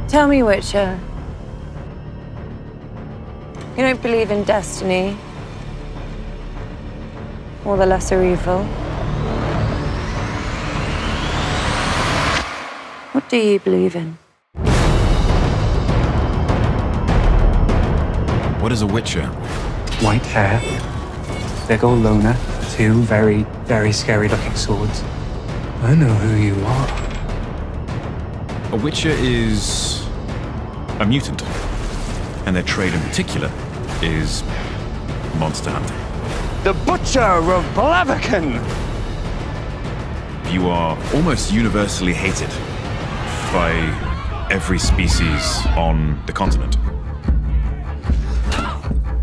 Tell me, Witcher. You don't believe in destiny? Or the lesser evil? What do you believe in? What is a Witcher? White hair, big old loner, two very, very scary-looking swords. I know who you are. A Witcher is a mutant, and their trade in particular is monster hunting. The Butcher of Blaviken! You are almost universally hated by every species on the continent.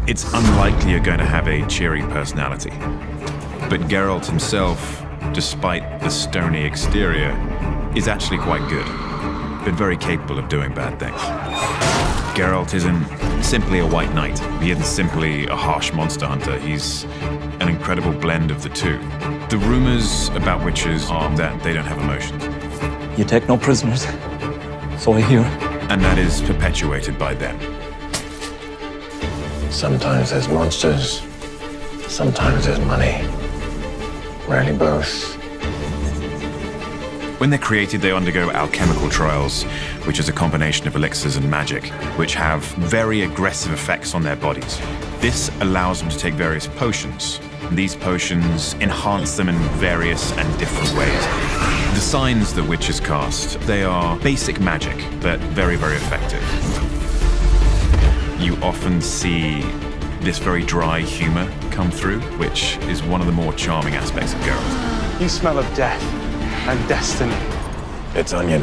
It's unlikely you're going to have a cheery personality. But Geralt himself, despite the stony exterior, is actually quite good, but very capable of doing bad things. Geralt isn't simply a white knight. He isn't simply a harsh monster hunter. He's an incredible blend of the two. The rumors about witches are that they don't have emotions. You take no prisoners. So I hear. And that is perpetuated by them. Sometimes there's monsters, sometimes there's money. Rarely both. When they're created, they undergo alchemical trials, which is a combination of elixirs and magic, which have very aggressive effects on their bodies. This allows them to take various potions. These potions enhance them in various and different ways. The signs that witches cast, they are basic magic, but very, very effective. You often see this very dry humor come through, which is one of the more charming aspects of Geralt. You smell of death and destiny. It's onion.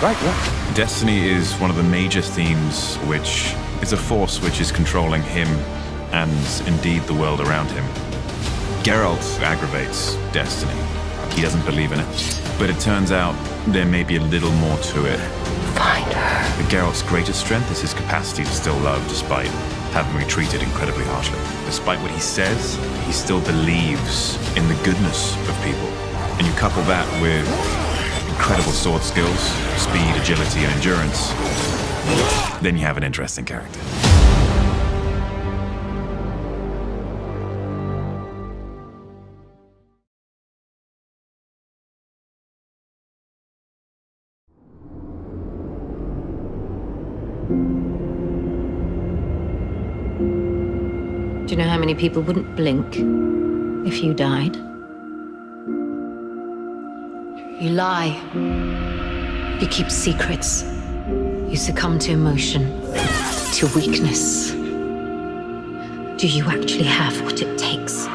Right, yeah. Destiny is one of the major themes, which is a force which is controlling him and indeed the world around him. Geralt aggravates destiny. He doesn't believe in it. But it turns out there may be a little more to it. Find her. But Geralt's greatest strength is his capacity to still love despite having been treated incredibly harshly. Despite what he says, he still believes in the goodness of people. And you couple that with incredible sword skills, speed, agility, and endurance, then you have an interesting character. Do you know how many people wouldn't blink if you died? You lie. You keep secrets. You succumb to emotion, to weakness. Do you actually have what it takes?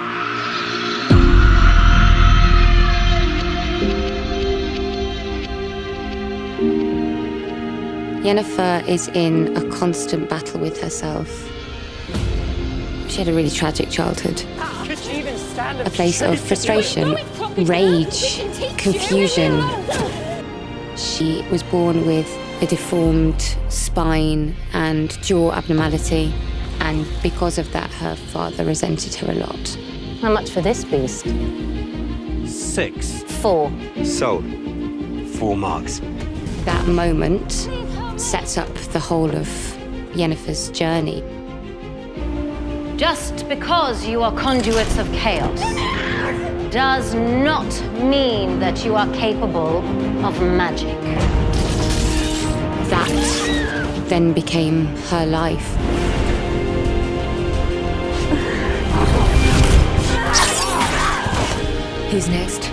Yennefer is in a constant battle with herself. She had a really tragic childhood. A place of frustration, rage, confusion. She was born with a deformed spine and jaw abnormality, and because of that, her father resented her a lot. How much for this beast? 6. 4. Sold. 4 marks. That moment sets up the whole of Yennefer's journey. Just because you are conduits of chaos does not mean that you are capable of magic. That then became her life. Who's next?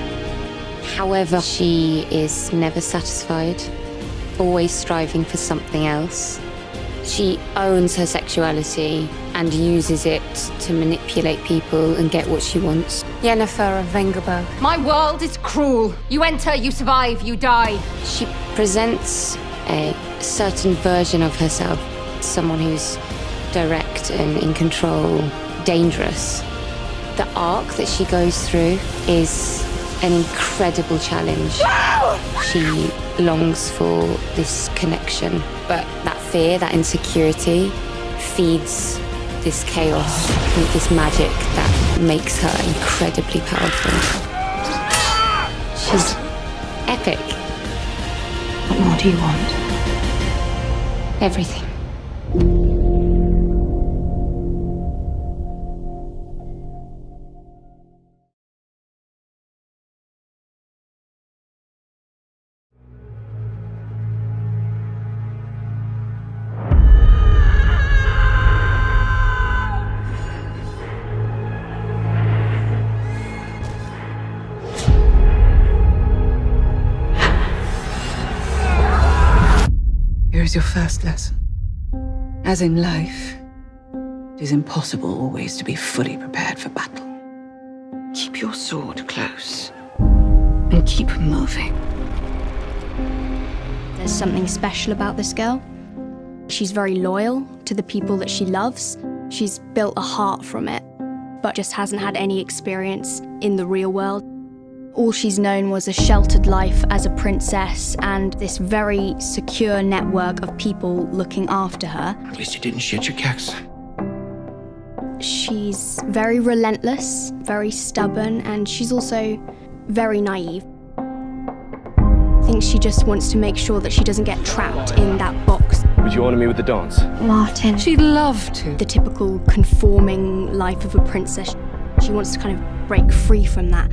However, she is never satisfied, always striving for something else. She owns her sexuality and uses it to manipulate people and get what she wants. Yennefer of Vengerberg. My world is cruel. You enter, you survive, you die. She presents a certain version of herself, someone who's direct and in control, dangerous. The arc that she goes through is an incredible challenge. She longs for this connection, but that fear, that insecurity, feeds this chaos, this magic that makes her incredibly powerful. She's epic. What more do you want? Everything. Here's your first lesson. As in life, it is impossible always to be fully prepared for battle. Keep your sword close and keep moving. There's something special about this girl. She's very loyal to the people that she loves. She's built a heart from it, but just hasn't had any experience in the real world. All she's known was a sheltered life as a princess and this very secure network of people looking after her. At least you didn't shit your keks. She's very relentless, very stubborn, and she's also very naive. I think she just wants to make sure that she doesn't get trapped in that box. Would you honour me with the dance? Martin. She'd love to. The typical conforming life of a princess. She wants to kind of break free from that.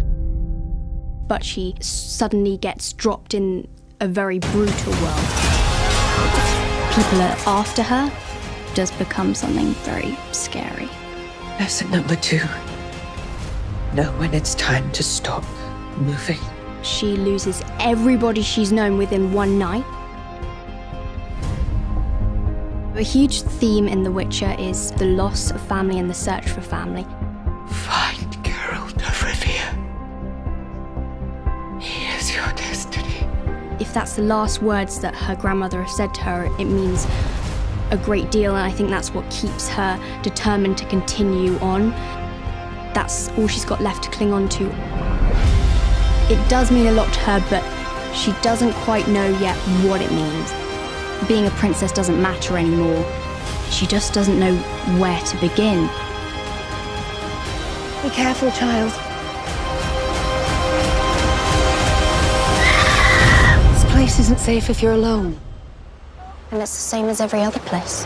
But she suddenly gets dropped in a very brutal world. People are after her. It does become something very scary. Lesson number 2. Know when it's time to stop moving. She loses everybody she's known within one night. A huge theme in The Witcher is the loss of family and the search for family. Find Geralt of Rivia. He is your destiny. If that's the last words that her grandmother has said to her, it means a great deal, and I think that's what keeps her determined to continue on. That's all she's got left to cling on to. It does mean a lot to her, but she doesn't quite know yet what it means. Being a princess doesn't matter anymore. She just doesn't know where to begin. Be careful, child. This place isn't safe if you're alone. And it's the same as every other place.